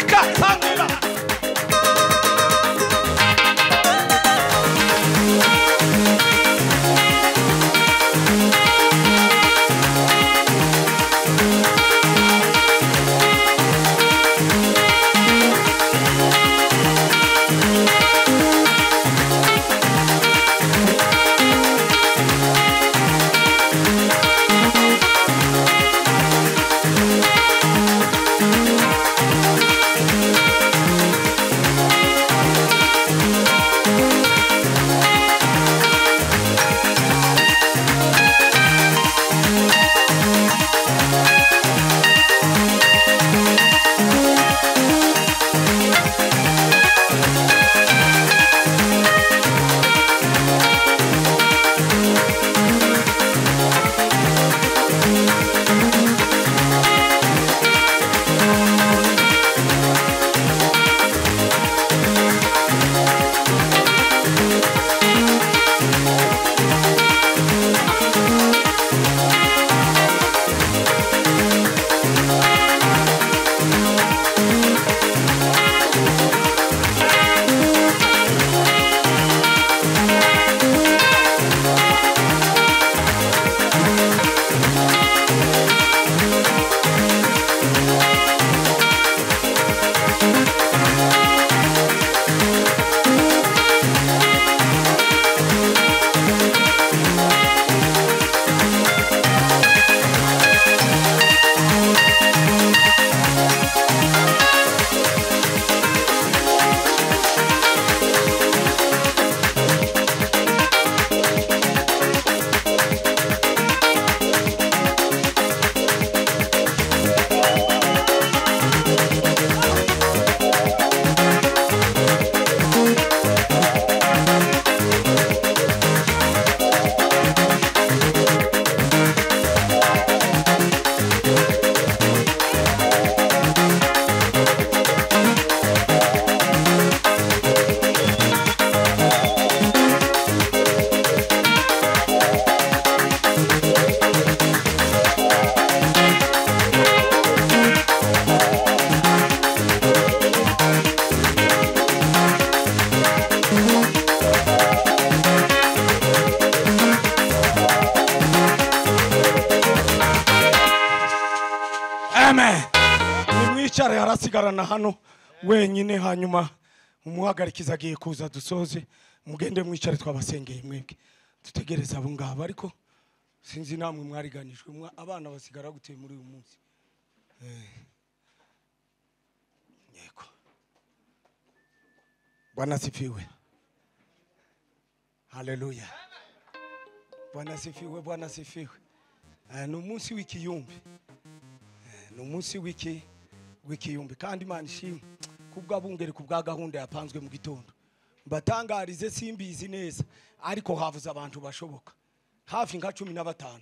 turika tangira. Amen. Nimwicara harasigarana hano wenyine hanyuma umuhagarikiza agiye kuza dusoze mugende mwicare twabasengeye mwebwe dutegereza abo ngabo ariko sinzi namwe mwariganijwe abana basigara guteye muri uyu munsi. Yego. Bwana sifiwe. Haleluya. Bwana sifiwe, Bwana sifiwe. No munsi w'ikiyumbi. No munsi w'ikiyumbi kandi Imana ishimwe kubwabungere kubwa gahunda yapanzwe mu gitondo. Mbatangarize simbizi neza ariko havuze abantu bashoboka hafi nka 15.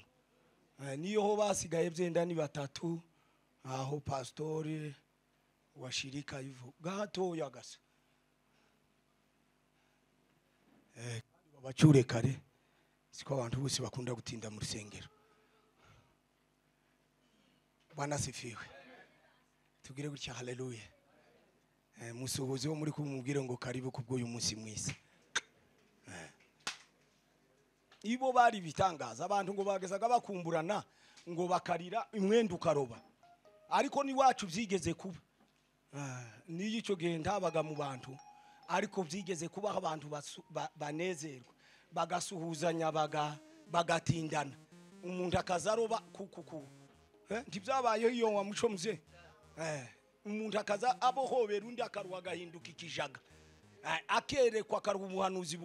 Niyo ho basigaye byenda ni batatu aho pastori washirika hivyo gato yagasa. Babacure kare siko abantu bose bakunda gutinda mu rusengero. Bwana sifiwe. Tugire gutya haleluya. Musuhuze wo muri kumubwira ngo karibu kubw'uyu munsi mwisi. Ibo bari bitangaza abantu ngo bagezaga bakumburana ngo bakarira imwenda ukaroba ariko ni wacu byigeze kuba. Niyo ico gihe ntabaga mu bantu ariko byigeze kuba abantu banezerwa bagasuhuzanya bagatindana umuntu akazaroba kukuku. Ntibyabayeho iyo wa muco mze. Umuntu akaza abohobera undi akaruwa gahinduka ikijaga. Akerekwa akaruwa umuhanuzi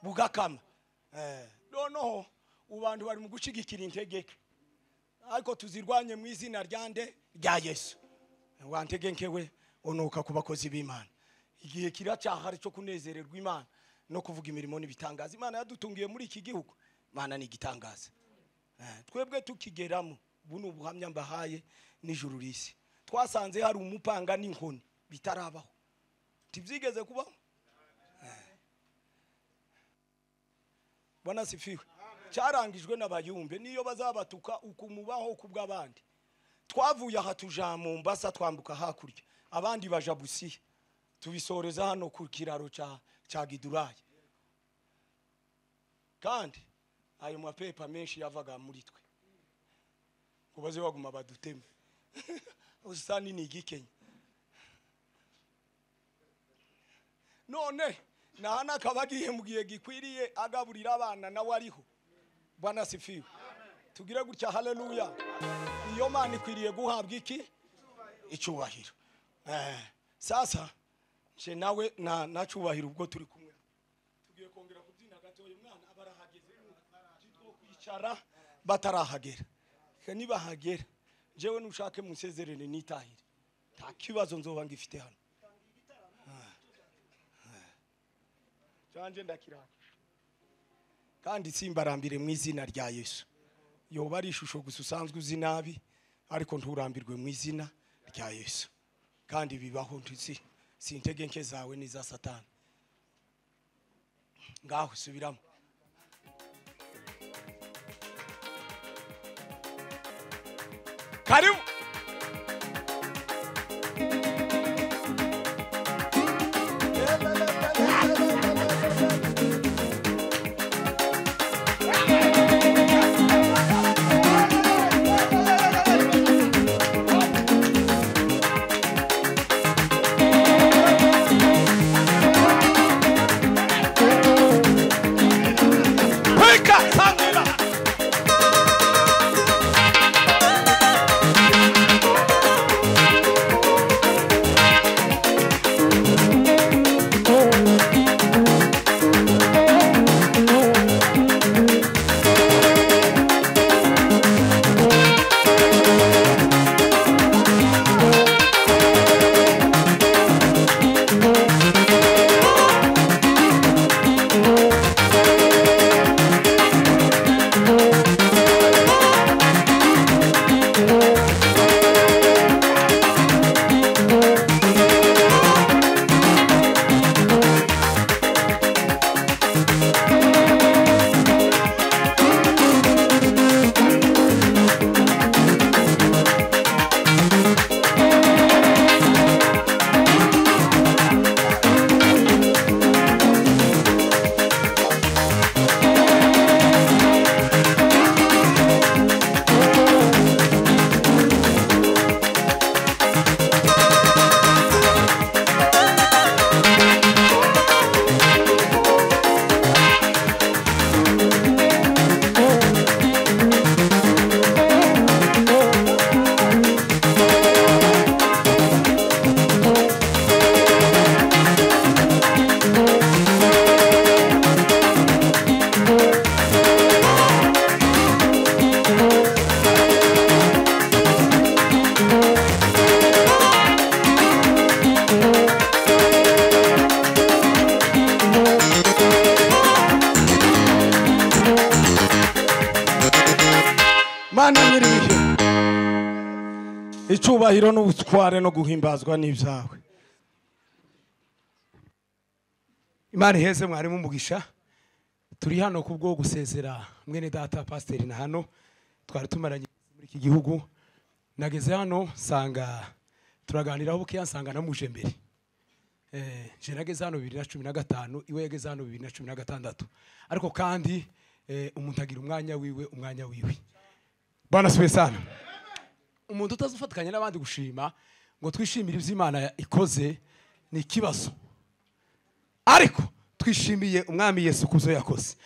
bugakama. Noneho ubantu bari mu gushigikira integeke ariko tuzirwanye mu izina ryande rya Yesu. Wantegenkewe onoka kubakozi b'Imana. Igihe kiracyahari cyo kunezererwa Imana no kuvuga imirimo n'ibitangaza Imana yadutungiye muri iki gihugu. Imana ni igitangaza. Twebwe tukigeramo buno buhamya mbahaye n'ijuru risi. Twasanze hari umupanga n'inkoni bitarabaho. Tibyigeze kubaho. Bwana sifiwe. Cyarangijwe n'abayumbe niyo bazabatuka ukumubaho kubw'abandi. Twavuye aha tuja mu Mombasa twambuka hakurya abandi baja Busiya tubisoreza hano ku kiraro ca Gidurayi kandi ayo mapepa menshi yavaga muri twe kubaze baguma baduteme usani ni igikenya none nahana kabagiye mugiye gikwiriye agaburira abana nawe ariho Bwana sifiwe tugire gutya haleluya iyo mana ikwiriye guhabwa iki icyubahiro sasa nje nawe na cyubahiro ubwo turi kumwe tugiye kongera kubyina gatoye umwana abarahageze titwo kwicara batarahagera niba hagera jewe nushake musezerene nitahire nta kibazo nzoba ngifite hano canje ndakiraka kandi simbarambire mu izina rya Yesu yoba ari ishusho gusa usanzwe uzi nabi ariko nturambirwe mu izina rya Yesu kandi bibaho ntisi sintege nke zawe niza Satani ngaho subiramo karibu icyubahiro n'ubutware no guhimbazwa n'ibyawe Imana iheze mwari mumugisha turi hano kubwo gusezera mwene data pastor na hano twari tumaranye muri iki gihugu nageze hano sanga turaganiraho buke yansanga namuje mbere je nageze hano 2015 iwe yageze hano 2016 ariko kandi umuntu agira umwanya wiwe Bwana siwe sana umuntu utazufatikanya n'abandi gushima ngo twishimire ivy'Imana ikoze ni kibazo ariko twishimiye umwami Yesu kuzo yakoze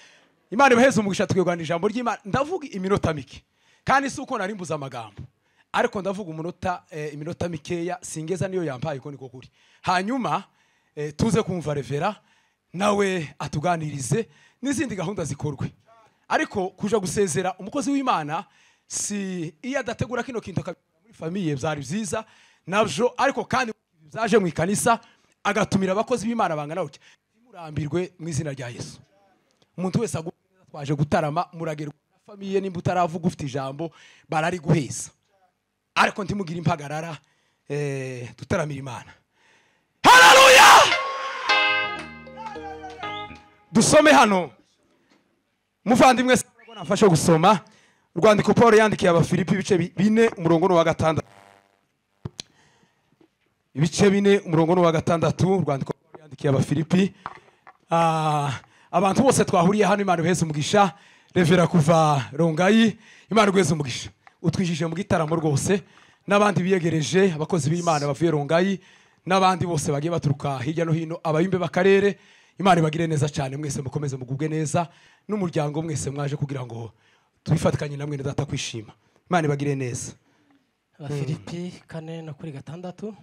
Imana ibaheze umugisha twegwana ijambo ry'Imana ndavuga iminota mike kandi suko nari mbuza amagambo ariko ndavuga iminota mikeya singeza niyo yampaye ko niko kuri hanyuma tuze kumva revera nawe atuganirize n'izindi gahunda zikorwe ariko kuja gusezera umukozi w'Imana si iya dategura kino kintu muri famille byari byiza nabyo ariko kandi byaje mu ikanisa agatumira abakozi b'Imana bangana uke murambirwe mu izina rya Yesu umuntu wese twaje gutarama muragerwa famille nimba utaravuga ufite ijambo barari guheza ariko ndimugira impagarara dutaramira Imana haleluya dusome hano muvandimwe nafashe gusoma Rwandiko Paul yandikiye aba Filipi bice 4 umurongo wa 6 ibice 4 umurongo wa 6 urwandiko rwandikiye Abafilipi. Abantu bose twahuriye hano Imana iheze umugisha. Revera kuva Rongayi, Imana iheze umugisha. Utwijije mu gitaramo rwose n'abandi biyegereje abakozi b'Imana bavuye Rongayi n'abandi bose bagiye baturuka hirya no hino abayimbe bakarere. Imana ibagire neza cyane, mwese mukomeze mugubwe neza n'umuryango mwese mwaje kugira ngo tubifatikanye namwe data kwishima. Imana ibagire neza. Abafilipi 4:6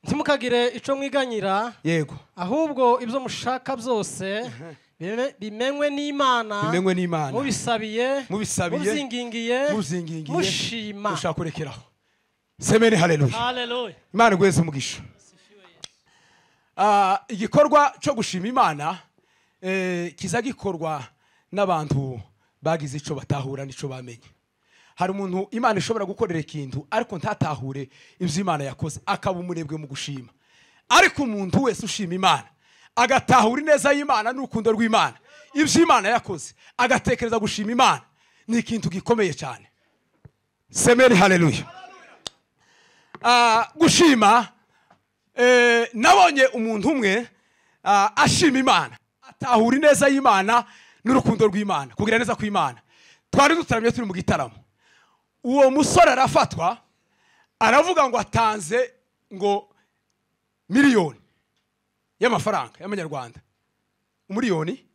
ntimukagire ico mwiganyira, yego, ahubwo ibyo mushaka byose bimenywe n'Imana, mubisabiye muzingingiye mushima. Ushaka kurekeraho. Semeni haleluya. Haleluya. Imana igweze umugisha. Igikorwa cyo gushima Imana kiza gikorwa n'abantu bagize ico batahura nico bamenye. Hari umuntu Imana ishobora gukorera ikintu ariko ntatahure ivyo Imana yakoze akaba umurebwe mu gushima. Ariko umuntu wese ushima Imana agatahura neza y'Imana n'urukundo rw'Imana, ivyo Imana yakoze agatekereza gushima Imana, ni ikintu gikomeye cyane. Semeni haleluya. Gushima nabonye umuntu umwe ashima Imana, atahura neza y'Imana n'urukundo rw'Imana, kugira neza kw'Imana. Twari dutaramye turi mu gitaramo, uwo musore arafatwa aravuga ngo atanze ngo miliyoni y'amafaranga y'amanyarwanda, umiliyoni.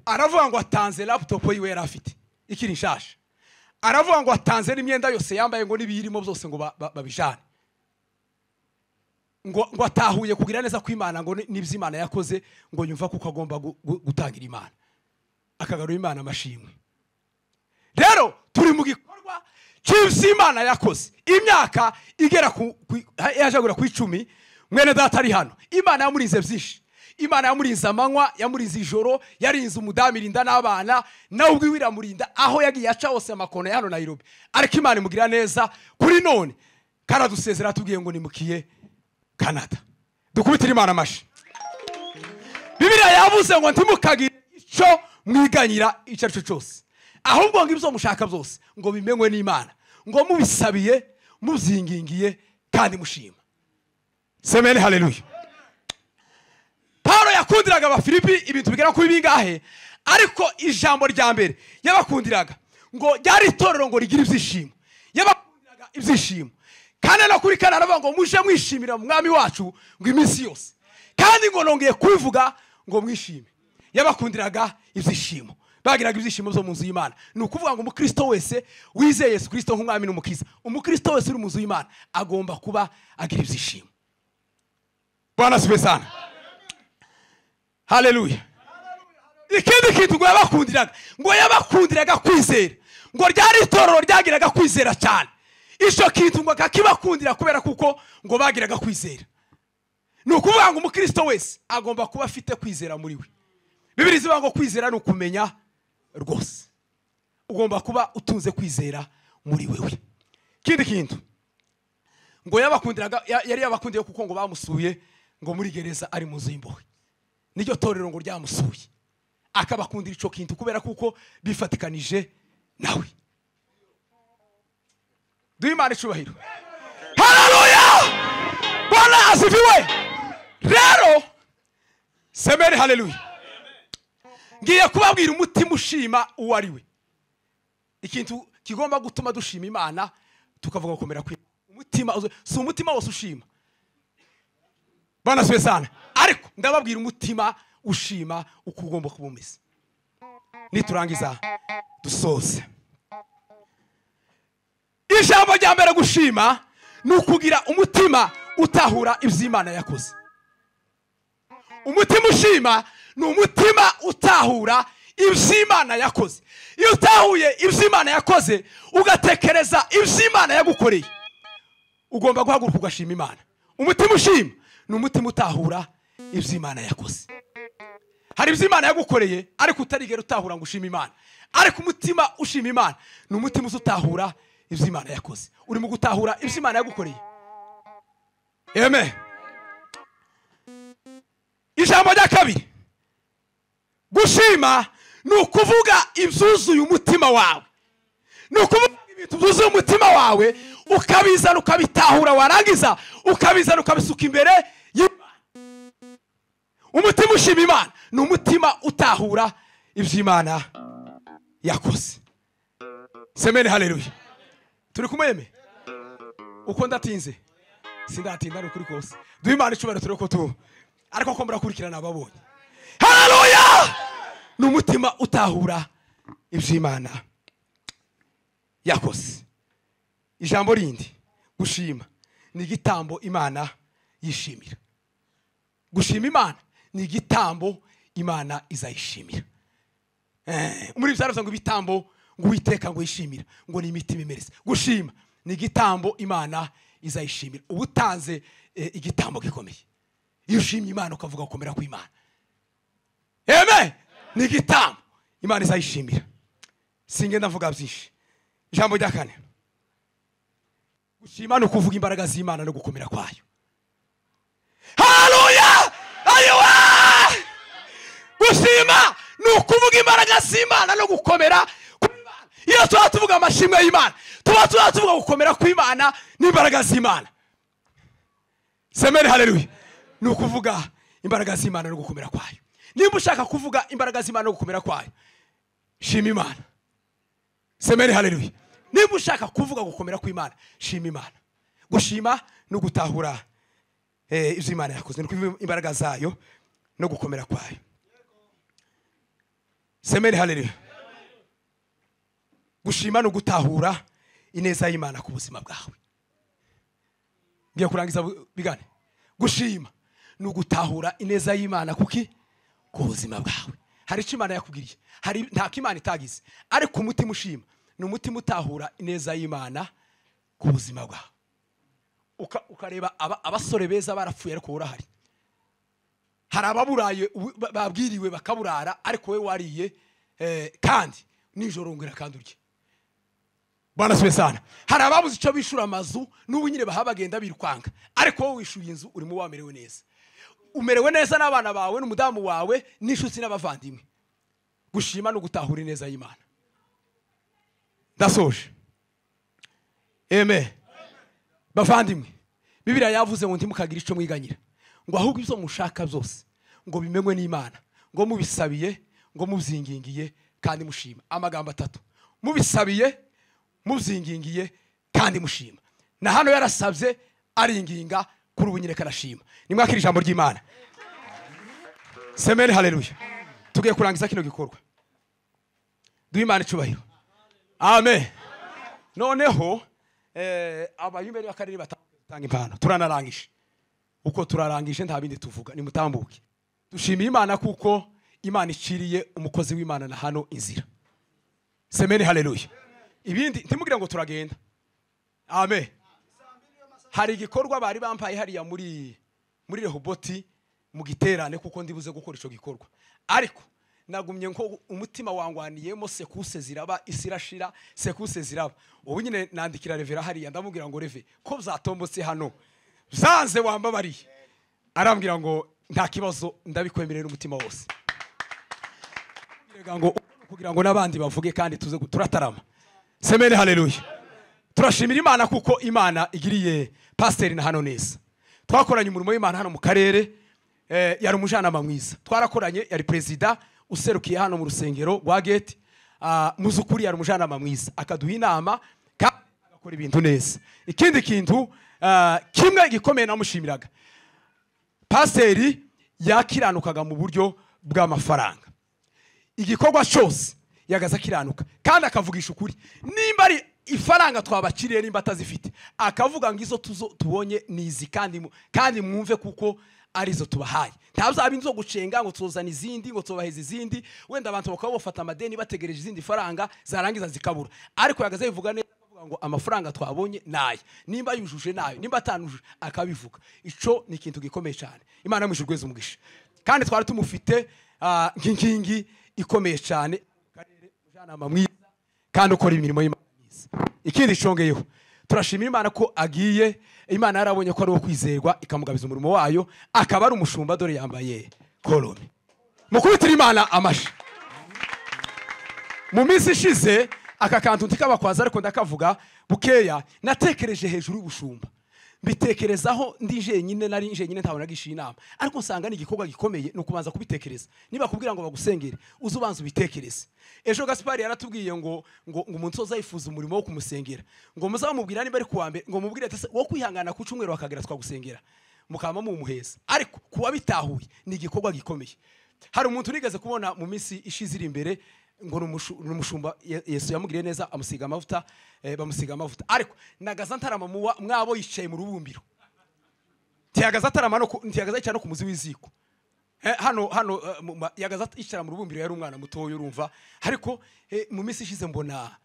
Aravuga ngo atanze laptop yiwe yari afite ikiri nshasha, aravuga ngo atanze n'imyenda yose yambaye ngo nibirimo byose ngo babijane, ngo atahuye kugira neza kw'Imana ngo nibyo Imana yakoze, ngo yumva kuko agomba gutangira Imana, akagarura Imana amashimwe. Rero turi mu gikorwa cy'ivyo Imana yakoze, imyaka igera yajagura ku 10. Mwene data ari hano, Imana yamurinze byinshi. Imana yamurinze amanywa, yamurinze ijoro, yarinze umudamu irinda n'abana, nawe ubwiwe iramurinda aho yagiye aca hose amakono ya hano Nairobi. Ariko Imana imugira neza kuri none, karadusezera tubwiye ngo nimukiye Canada. Dukubitira Imana amashi. Bibiliya yavuze ngo ntimukagire ico mwiganyira icyo ari cyo cyose, ahubwo ngo ibyo mushaka byose ngo bimenywe n'Imana, ngo mubisabiye muzingingiye kandi mushima. Semeni haleluya. Paulo yakundiraga Abafilipi ibintu bigera kuri bingahe, ariko ijambo rya mbere yabakundiraga ngo ryari itorero ngo rigira ibyishimo, yabakundiraga ibyishimo. Kandi no kuri kana aravuga ngo muje mwishimira mu mwami wacu ngo iminsi yose, kandi ngo nongeye kubivuga ngo mwishime. Yabakundiraga ibyishimo, bagiraga ibyishimo byo mu nzu y'Imana. Ni ukuvuga ngo umukristo wese wizeye Yesu Kristo nk'umwami n'umukiza, umukristo wese uri mu nzu y'Imana agomba kuba agira ibyishimo. Bwana sibe sana. Haleluya. Ikindi kintu ngo yabakundiraga kwizera, ngo ryari itorero ryagiraga kwizera cyane. Ico kintu ngo akakibakundira kubera kuko ngo bagiraga kwizera. Ni ukuvuga ngo umukristo wese agomba kuba afite kwizera muri we. Bibiliya ivuga ngo kwizera ni ukumenya rwose, ugomba kuba utunze kwizera muri wewe. Kindi kintu ngo yabakundiraga, yari yabakundiye kuko ngo bamusuye ngo muri gereza ari mu zimbohe, niryo torero ngo ryamusuye, akabakundira ico kintu kubera kuko bifatikanije nawe. Duimana icubahiro. Haleluya. Bwana asifiwe. Rero semeni haleluya. Ngiye kubabwira umutima ushima uwo ari we. Ikintu kigomba gutuma dushima Imana tukavuga gukomera kwi umutima, si umutima wose ushima. Bwana siwe sana. Ariko ndababwira umutima ushima uko ugomba kuba umeze. Niturangiza dusoze. Ijambo rya mbere gushima ni ukugira umutima utahura ivyo Imana yakoze. Umutima ushima ni umutima utahura ivyo Imana yakoze. Iyo utahuye ivyo Imana yakoze ugatekereza ivyo Imana yagukoreye, ugomba guhaguruka ugashima Imana. Umutima ushima ni umutima utahura ivyo Imana yakoze. Hari ivyo Imana yagukoreye ariko utarigera utahura ngo ushima Imana. Ariko umutima ushima Imana ni umutima utahura ivyo Imana yakoze. Uri mu gutahura ivyo Imana yagukoreye. Amen. Ijambo rya kabiri, gushima ni ukuvuga ivyuzuye umutima wawe, ni ukuvuga tuzuze umutima wawe ukabizana ukabitahura, warangiza ukabizana ukabisuka imbere y'Imana. Umutima ushima Imana ni umutima utahura iby'Imana yakoze. Semeni haleluya. Turi kumweme uko ndatinze sindatinda n'ukuri kose. Duhe Imana icubahiro tureko tu ariko ko murakurikirana ababonye. Haleluya. Ni umutima utahura iby'Imana yakoze. Ijambo rindi gushima ni igitambo Imana yishimira. Gushima Imana ni igitambo Imana izayishimira. Muri byaravuze ngo ibitambo ngo Uwiteka ngo yishimira ngo ni imitima imeretse. Gushima ni igitambo Imana izayishimira. Ubutanze igitambo gikomeye. Iyo ushimye Imana ukavuga gukomera kw'Imana, amen, ni igitambo Imana izayishimira. Singenda mvuga byinshi. Ijambo rya kane, gushima no kuvuga imbaraga z'Imana no gukomera kwayo. Haleluya. Ayiwa. Gushima no kuvuga imbaraga z'Imana no gukomera kw'Imana. Iyo tuvuga amashimwe y'Imana tuvuga gukomera kw'Imana n'imbaraga z'Imana. Semeni haleluya. Ni ukuvuga imbaraga z'Imana no gukomera kwayo. Nimba ushaka kuvuga imbaraga z'Imana no gukomera kwayo, shima Imana. Semeni haleluya. Nimba ushaka kuvuga gukomera kw'Imana, shima Imana. Gushima no gutahura iby'Imana yakoze, no kuvuga imbaraga zayo no gukomera kwayo. Semeni haleluya. Gushima no gutahura ineza y'Imana ku buzima bwawe. Ngiye kurangiza bigane. Gushima no gutahura ineza y'Imana kuki ku buzima bwawe. Hari icyo Imana yakugiriye, hari nta kimana itagize, ariko umutima ushima ni umutima utahura ineza y'Imana ku buzima bwawe. Ukareba abasore beza barapfuye ariko urahari. Hari ababuraye babwiriwe bakaburara ariko we wariye kandi nijoro ngera kandi urye. Bwana siwe sana. Hari ababuze icyo bishura amazu n'ubu nyine bahabagenda birukwanga, ariko wowe wishuye inzu urimo wamerewe neza. Umerewe neza n'abana bawe n'umudamu wawe n'inshuti n'abavandimwe. Gushima no gutahura ineza y'Imana. Ndasoje. Amen. Bavandimwe, Bibiliya yavuze ngo ntimukagira icyo mwiganyira, ngo ahubwo ibyo mushaka byose ngo bimenywe n'Imana, ngo mubisabiye, ngo muzingingiye kandi mushima. Amagambo atatu: mubisabiye, muzingingiye kandi mushima. Na hano yarasabye aringinga, kuri ubu nyine karashima. Nimwakira ijambo ry'Imana. Semeni haleluya. Tugiye kurangiza kino gikorwa. Duhe Imana icubahiro. Amen. Noneho abayumberi bakariri batanga impano. Turanarangije. Uko turarangije nta bindi tuvuga, ni mutambuke. Dushimiye Imana kuko Imana iciriye umukozi w'Imana na hano inzira. Semeni haleluya. Ibindi ntimugira ngo turagenda. Amen. Hari igikorwa bari bampaye hariya muri Rehoboti mu giterane kuko ndibuze gukora ico gikorwa, ariko nagumye nko umutima wangwaniyemo sekuse ziraba isirashira sekuse ziraba. Ubu nyine nandikira Revera hariya ndamubwira ngo Reve ko byatombotse hano zanze wambabariye, arambwira ngo nta kibazo ndabikwemerera umutima wose, kugira ngo nabandi bavuge kandi tuze turatarama. Semeni haleluya. Turashimira Imana kuko Imana igiriye pasiteri na hano neza. Twakoranye umurimo w'Imana hano mu karere, yari umujanama mwiza. Twarakoranye, yari perezida userukiye hano mu rusengero rwa Gate. Muzukuri yari umujanama mwiza, akaduha inama kandi agakora ibintu neza. Ikindi kintu kimwe gikomeye namushimiraga, pasiteri yakiranukaga mu buryo bw'amafaranga. Igikorwa cyose yagaza kiranuka kandi akavugisha ukuri. Nimba ari ifaranga twabakiriye nimba atazifite, akavuga ngo izo tubonye nizi kandi mwumve kuko arizo tubahaye. Ntabwo inzo gucenga ngo tuzana izindi ngo tubaheze izindi, wenda abantu bakaba bafata amadeni bategereje izindi faranga zarangiza zikabura. Ariko yagaze bivuga neza, akavuga ngo amafaranga twabonye naye, nimba yujuje nayo, nimba atanujuje akabivuga. Ico ni ikintu gikomeye cyane. Imana yamwishurweze umugisha. Kandi twari tumufite nkingi ikomeye cyane, umujanama mwiza kandi ukora imirimo y'Imana. Ikindi congeyeho, turashimira Imana ko agiye, Imana yarabonye ko ari wo kwizerwa ikamugabiza umurimo wayo, akaba ari umushumba, dore yambaye korone. Mukubitira Imana amashi. Mu minsi ishize aka kantu ntikabakwaza ariko ndakavuga bukeya. Natekereje hejuru y'ubushumba, mbitekerezaho ndi jenyine, nari jenyine ntabona gishiye inama, ariko nsanga ni igikorwa gikomeye no kubanza kubitekereza. Niba kubwira ngo bagusengere uzubanza ubitekereze. Ejo Gaspari yaratubwiye ngo umuntu uzayifuza umurimo wo kumusengera, ngo muzamubwira niba ari kuwa mbere, ngo mubwire ati wo kwihangana ku cyumweru akagera twagusengera, mukama mu muheza. Ariko kuwa bitahuye ni igikorwa gikomeye. Hari umuntu nigeze kubona mu minsi ishize iri imbere, ngo numushumba Yesu yamugiriye neza, amusiga amavuta, bamusiga amavuta, ariko nagaza ntarama mwabo yicaye mu rubumbiro, tiyagaza tarama no tiyagaza cyane ku muzi w'iziko. Hano yagaza yicara mu rubumbiro, yari umwana mutoyo urumva, ariko mu minsi ishize mbona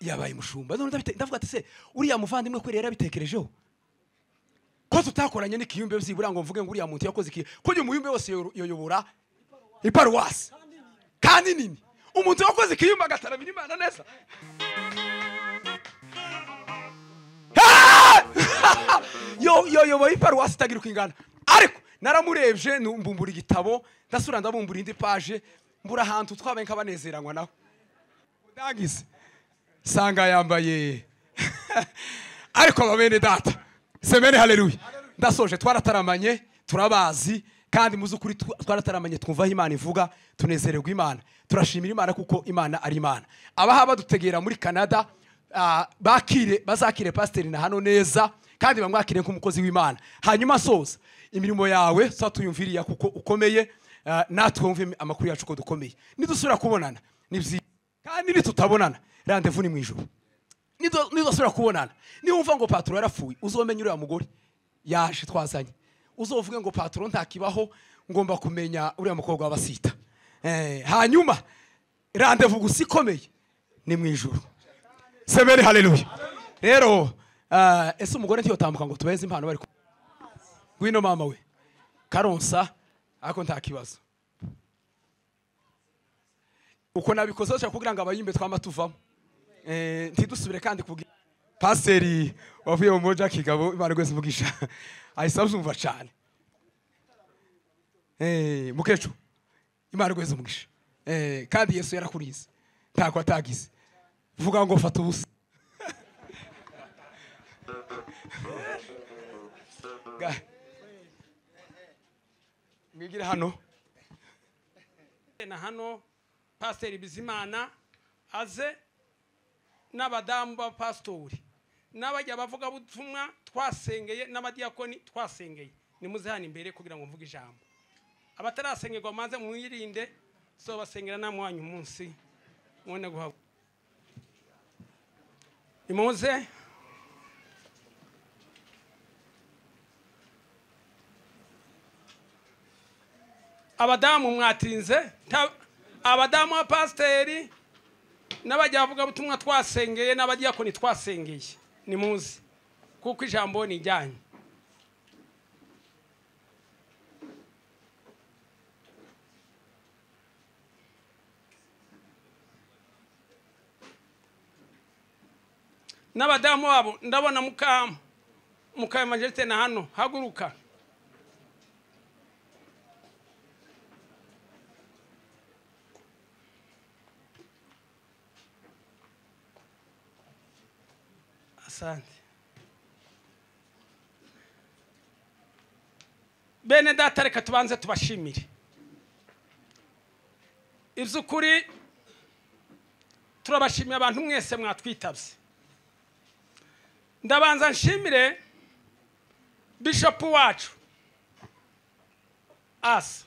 yabaye mushumba. Ndavuga ati se uriya muvandimwe ko rero abitekerejeho ko tutakoranye n'ikiyumbe byibura ngo mvuge ngo uriya muntu yakoze iki, ko uyu muyumbe wose yoyobora iparuwasi kandi nini, umuntu wakoze ikiyumba agatarabira Imana neza. yoyoboye iparuwasi itagira uko ingana. Ariko naramurebye mbumbura igitabo, ndasura ndabumbura indi page, mbura ahantu twabaye nk'abanezeranywa nawe. Udangize sanga yambaye ariko babene data semene, haleluya. Ndasoje, twarataramanye turabazi, kandi muzukuri twarataramanye twumva Imana ivuga, tunezererwa Imana, turashimira Imana kuko Imana ari Imana. Abaha badutegera muri Canada bazakire pasiteri na hano neza, kandi bamwakire nk'umukozi w'Imana. Hanyuma soza imirimo yawe satuyumviriya kuko ukomeye, natwe wumve amakuru yacu ko dukomeye. Nidusubira kubonana nibyi, kandi nitutabonana rendezvous ni mu ijuru. Nidusubira kubonana niwumva ngo patron yarapfuye, uzomenye uriya mugore yaje twazanye, uzovuge ngo patron ntakibaho, ngomba kumenya uriya mukobwa w'abasita. Hanyuma rendezvous gusikomeye ni mu ijuru. Semeni haleluya. Rero ese umugore ntiyotambuka ngo tubeze impano bari gwino mama we karonsa, ako ntakibazo uko nabikoze cyo kugira ngo abayimbe twamatuvamo. Ntidusubire kandi kugira paseri wavuye mu moja kigabo, Imana gwese mvugisha ayisabuzumva cyane. Mukecu Imana gwese mvugisha, kandi Yesu yarakurize ntako atagize, vuga ngo fata ubusa. Mwigira hano na hano Pasiteri Bizimana aze n'abadamu ba pastori n'abajya bavuga butumwa twasengeye, n'abadiyakoni twasengeye, nimuze hano imbere kugira ngo mvuge ijambo. Abatarasengerwa maze mwirinde, so basengera namwe wanyu umunsi mwone guhabwa. Imuze abadamu mwatinze, abadamu ba pasiteri n'abajya bavuga butumwa twasengeye, n'abadiyakoni twasengeye, nimuze kuko ijambo ni ijyanye. N'abadamu babo ndabona muka Majesté na hano, haguruka. Asante. Bene data, reka tubanze tubashimire. Iby'ukuri turabashimiye abantu mwese mwatwitabye. Ndabanza nshimire Bishop wacu Asa,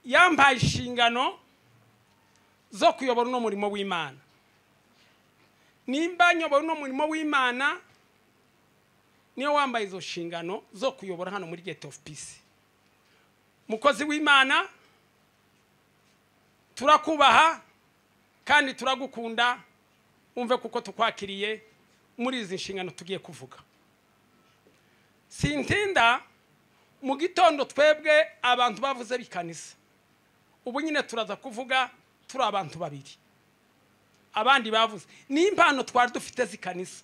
yambaye inshingano zo kuyobora no murimo w'Imana. Nimba nyobora no murimo w'Imana, niyo wambaye izo nshingano zo kuyobora hano muri Gate of Peace. Mukozi w'Imana, turakubaha kandi turagukunda, umve kuko tukwakiriye muri izi nshingano tugiye kuvuga. Sintinda mu gitondo twebwe abantu bavuze bikanisa, ubu nyine turaza kuvuga turi abantu babiri. Abandi bavuze n'impano twari dufite zikanisa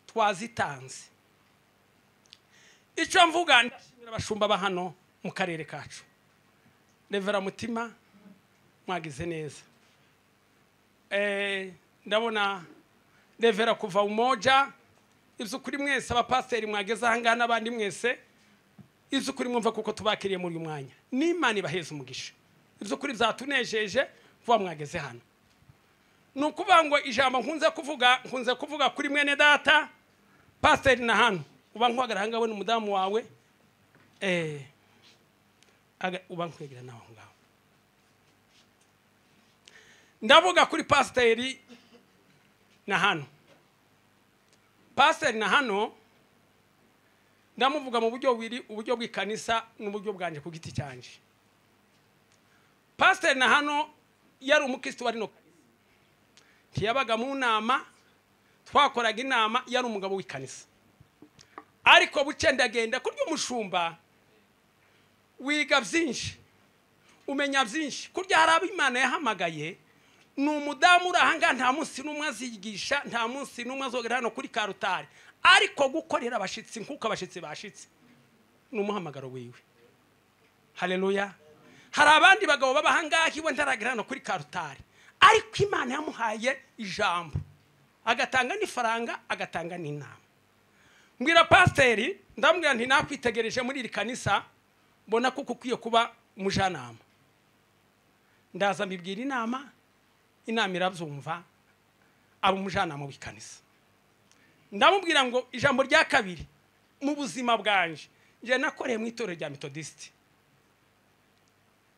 twazitanze. Icyo mvuga, ndashimira abashumba ba hano mu karere kacu. Revera Mutima, mwagize neza. ndabona Revera kuva umoja izukuri mwese abapasiteri mwageze ahangana n'abandi mwese izukuri mwumva kuko tubakiriye muri uyu mwanya n'Imana ibaheza umugisha izukuri byatunejeje vuba mwageze hano nukuvuga ngo ijambo nkunze kuvuga kuri mwene data pasiteri na hano uba nkwagara hangawe n'umudamu wawe uba nkwegera nawe ngaho ndavuga kuri pasiteri na hano pasiteri na hano ndamuvuga mu buryo bubiri uburyo bw'ikanisa n'uburyo bwanje ku giti cyanje pasiteri na hano yari umukristo wari no ntiyabaga mu nama twakoraga inama yari umugabo w'ikanisa ariko buce ndagenda kurya umushumba wiga byinshi umenya byinshi kurya hari ab'Imana yahamagaye ni umudamu urahanga nta munsi n'umwe azigisha nta munsi n'umwe azogera hano kuri Karutari ariko gukorera abashitsi nkuko abashitsi bashitse n'umuhamagaro wiwe haleluya hari abandi bagabo babahanga hiwe ntaragira hano kuri Karutari ariko Imana yamuhaye ijambo agatanga n'ifaranga agatanga n'inama mbwira pasiteri ndambwira nti nakwitegereje muri iri kanisa mbona kuko ukwiye kuba umujanama ndaza mbibwira inama irabyumva aba umujanama w'ikanisa ndamubwira ngo ijambo rya kabiri mu buzima bwanje nje nakoreye mu itorero rya Methodist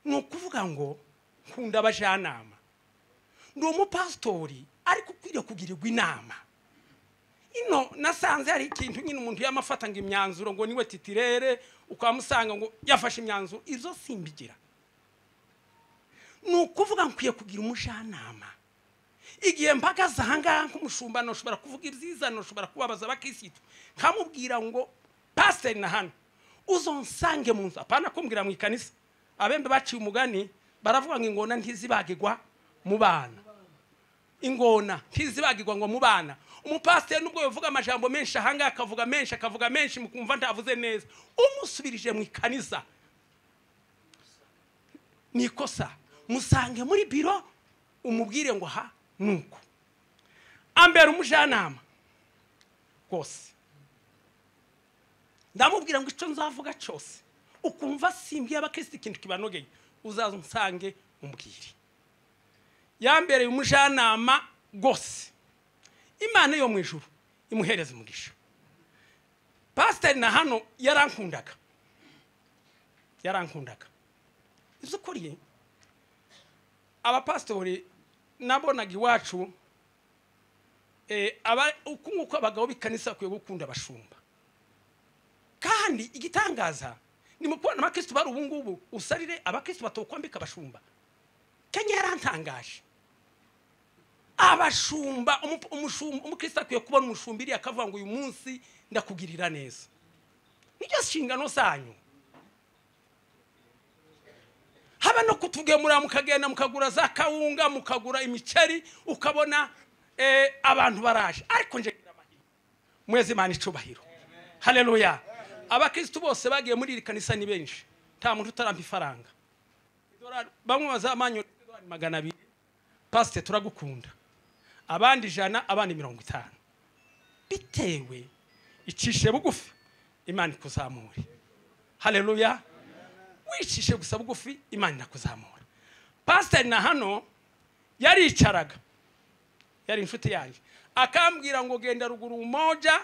nukuvuga ngo nkunda abajanama ndi umupastori ariko ukwiriye kugirirwa inama ino nasanze hari ikintu nyine umuntu yamafata ngo imyanzuro ngo niwe titirere ukamusanga ngo yafashe imyanzuro izo simbigira nukuvuga nkwiye kugira umujanama igihe mpagaze ahangaha nk'umushumba noshobora kuvuga ibyiza noshobora kubabaza abakisitu nkamubwira ngo pasiteri na hano uzonsange mu nzu apana kumbwira mu ikanisa abembe baciye umugani baravuga ngo ingona ntizibagirwa mu bana ingona ntizibagirwa ngo mu bana umupasiteri nubwo yavuga amajambo menshi ahangaha akavuga menshi mukumva ntavuze neza umusubirije mu ikanisa nikosa musange muri biro umubwire ngo ha nuko ambera umujanama rwose ndamubwira ngo icyo nzavuga cyose ukumva simbiye abakristo ikintu kibanogeye uzaza unsange umbwire yambereye umujanama rwose Imana yo mu ijuru imuhereza umugisha pasiteri na hano yarankundaga izukuriye abapastori nabonaga iwacu uko nguko abagabo b'ikanisa bakwiye gukunda abashumba kandi igitangaza ni mu kubona abakristo bari ubu ngubu usarire abakristo batokwambika abashumba Kenya yarantangaje abashumba umukristo akwiye kubona umushumba iri akavuga ngo uyu munsi ndakugirira neza nicyo shingano zanyu haba no kutugemura mukagenda mukagura za kawunga mukagura imiceri ukabona abantu baraje ariko nje mwezi Imana icubahiro haleluya abakristo bose bagiye muri iri kanisa ni benshi nta muntu utarampa ifaranga bamwe bazamanyo $200 pastor turagukunda abandi 100 abandi 50 bitewe icishe bugufi Imana ikuzamure haleluya wicishe gusa bugufi Imana nakuzamura pastor na hano yaricaraga yari inshuti yanjye akambwira ngo genda ruguru umoja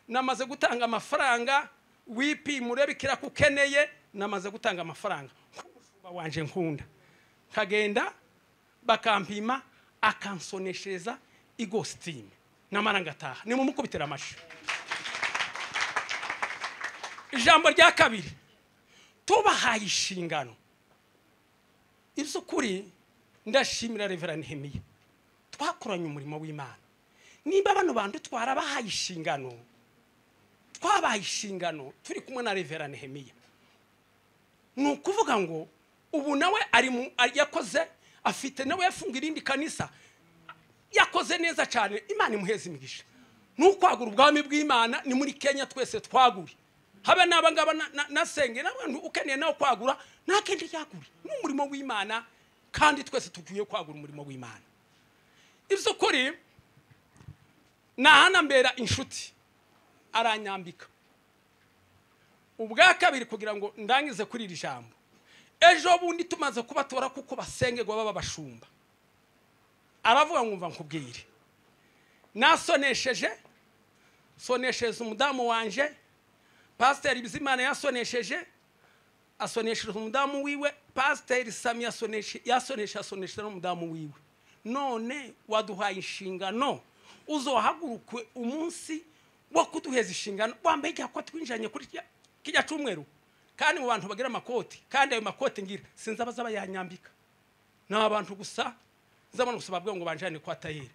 namaze gutanga amafaranga wipi murebikira kukeneye namaze gutanga amafaranga umushumba wanje nkunda kagenda bakampima akansoneshereza igostime namara ngataha ni mumukubitira amashi ijambo rya kabiri tubahaye ishingano izukuri ndashimira Reverend Nehemiya twakoranye umurimo w'Imana nimba bano bantu twarabahaye ishingano twabaye ishingano turi kumwe na Reverend Nehemiya nukuvuga ngo ubu nawe ari yakoze afite nawe yafunga irindi kanisa yakoze neza cyane Imana imuheza imigisha nukwagura ubwami bw'Imana ni muri Kenya twese twaguri habe nabangaba nasenge nabantu ukeneye nawe kwagura nakendi yaguri n'umurimo w'Imana kandi twese tugiye kwagura umurimo w'Imana iby'ukuri nahanambera inshuti aranyambika. Ubwa kabiri kugira ngo ndangize kuri iri jambo, ejo bundi tumaze kubatora kuko basengerwa baba bashumba, aravuga ngo mva nkubwire, nasonesheje umudamu wanje, Pasiteri Bizimana yasonesheje, asonesheje umudamu wiwe, Pasiteri Sami yasonesheje n'umudamu wiwe. None waduhaye inshingano, uzohagurukwe umunsi wo kuduheza inshingano, wambaye ko twinjanye kuri kijya cyumweru, kandi mu bantu bagira amakoti, kandi ayo makoti ngira sinzi abazaba yanyambika, na abantu gusa nzabona gusa babwe ngo banjane kwa tayeri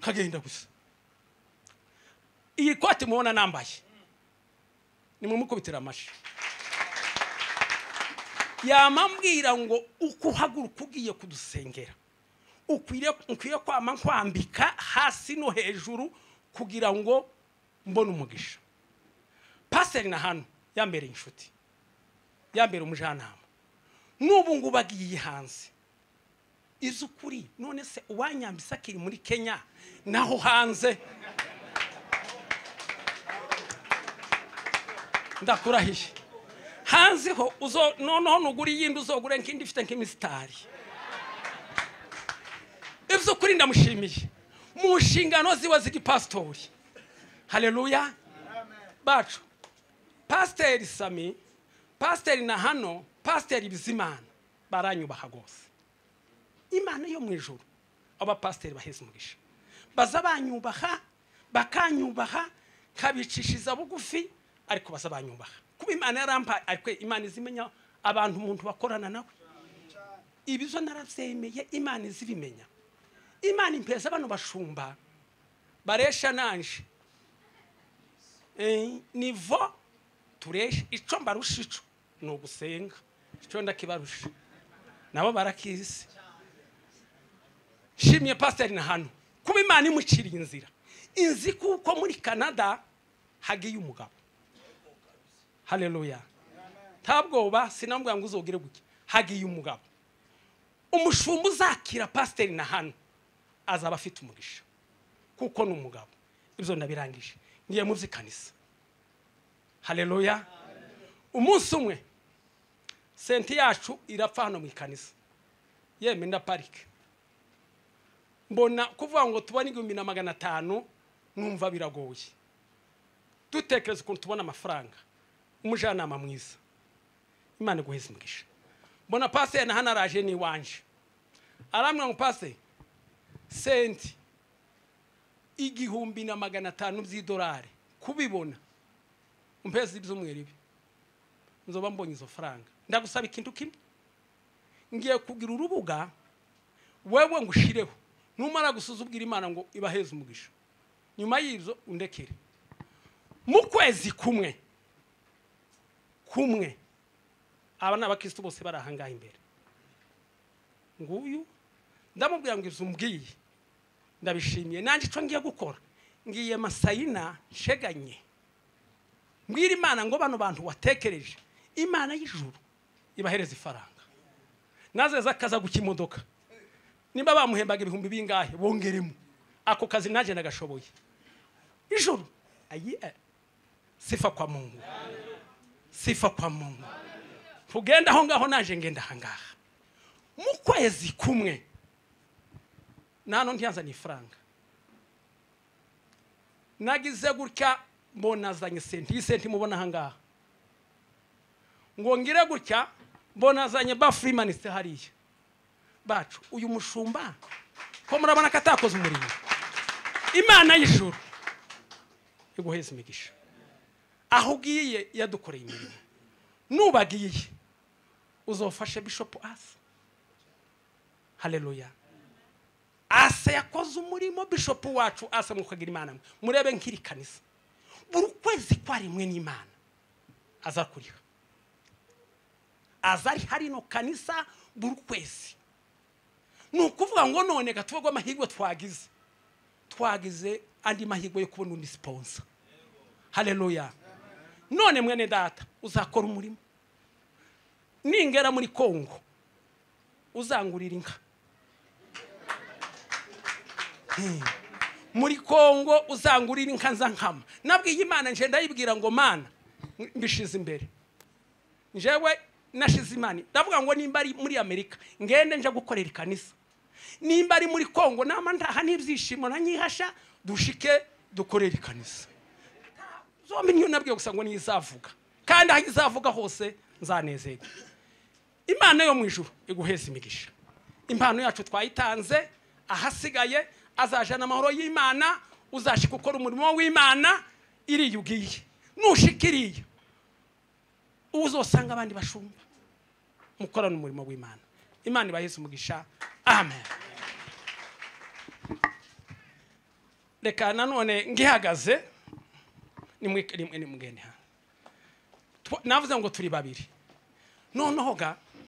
kagenda gusa. Iyi koti mubona nambaye nimwe mukubitira amashi, yamambwira ngo ukuhaguruka ugiye kudusengera ukwiye kwama kwambika hasi no hejuru kugira ngo mbone umugisha. Pasiteri na hano yambere inshuti, yambere umujanama, n'ubu ngo bagiye hanze. Izukuri none se uwanyambisa kiri muri Kenya naho hanze ndakurahiye hanze ho noneho nuguri yindi uzogure nkindi ifite nk'imisitari. Izukuri ndamushimiye mu nshingano ziwe z'igipasitori. Haleluya bacu. Pasiteri Sami, Pasiteri na hano, Pasiteri Bizimana baranyubaha gose. Imana yo mu ijuru aba pasiteri baheze umugisha, baza banyubaha bakanyubaha kabicishiza bugufi, ariko baza banyubaha kuba Imana yarampa, ariko Imana izimenya abantu umuntu bakorana nawe. Ibizo naravyemeye, Imana izibimenya. Imana impeza abantu bashumba baresha nanje nivo turesha ico mbarusha ico no gusenga, ico ndakibarusha nabo barakizi. Shimye Pasiteri na hano kuba Imana imuciriye inzira inzi kuko muri Canada hagiye umugabo. Haleluya. Tabwoba sinambwa ngo uzogire buke, hagiye umugabo. Umushumba uzakira Pasiteri na hano azaba afite umugisha kuko n'umugabo. Ibyo ndabirangije ngiye mu vyikanisa. Haleluya. Umunsi umwe senti yacu irapfa hano mu ikanisa, yeme nda parike, mbona kuvuga ngo tubone 1500 numva biragoye. Dutekereza ukuntu tubona amafaranga, umujanama mwiza, Imana guheza umugisha. Mbona Pasiteri na hano araje ni wanje, aramwe ngo Pasiteri senti 1500 by'idolari kubibona umpeza iby'umweribi nzoba mbonye izo faranga. Ndagusaba ikintu kimwe, ngiye kugira urubuga wewe ngushireho, numara gusuzubwira Imana ngo ibaheze umugisha, nyuma y'ivyo undekere mu kwezi kumwe abana abakristo bose barahangaha imbere. Nguyu ndamubwira ngo ivyo umbwiye ndabishimiye, nanje ico ngiye gukora ngiye masayina nsheganye mbwira Imana ngo bano bantu watekereje, Imana y'ijuru ibahereza ifaranga. Naze zakaza gukimodoka, nimba bamuhembaga 1000 bingahe bongeremo ako kazi naje nagashoboye. Ijuru ayiye sifa kwa Mungu, sifa kwa Mungu. Tugenda aho ngaho naje ngenda hangaha mu kwezi kumwe nano ntiyanza ni faranga. Nagize gutya mbona zanye senti mubona hangaha, ngo ngire gutya mbona zanye ba Freeman se hariya bacu. Uyu mushumba ko murabona katakoze umurimo, Imana y'ijuru iguheza imigisha. Aho ugiye yadukoreye imirimo, nubagiye uzofashe Bishop Asa. Haleluya. Asa yakoze umurimo, Bishop wacu Asa mukagira Imana murebe nkiri kanisa buri kwezi kwari mwe n'Imana azakuriha, azari hari no kanisa buri kwezi. Nukuvuga ngo none gatubwo amahirwe twagize andi mahirwe yo kubona undi sponsor. Haleluya. None mwene data uzakora umurimo, ningera muri Kongo uzangurira inka, muri Kongo uzangurira inka nza nkama. Nabwiye Imana nje ndayibwira ngo Mana mbishize imbere. Njewe nashize Imana. Ndavuga ngo nimba ari muri Amerika ngende nje gukorera ikanisa. Nimba ari muri Kongo nama ndaha n'ibyishimo nanyihasha dushike dukorera ikanisa. Zombi niyo nabwiye gusa ngo nizavuga. Kandi aho izavuga hose nzanezerwa. Imana yo mu ijuru iguheza imigisha. Impano yacu twayitanze, ahasigaye azajana amahoro y'Imana, uzashika ukora umurimo w'Imana iri yugiye. Nushikiriye uzosanga abandi bashumba mukorana umurimo w'Imana. Imana ibaheze umugisha. Amen. Reka nanone ngihagaze ni mugende ha. Navuze ngo turi babiri. Noneho ga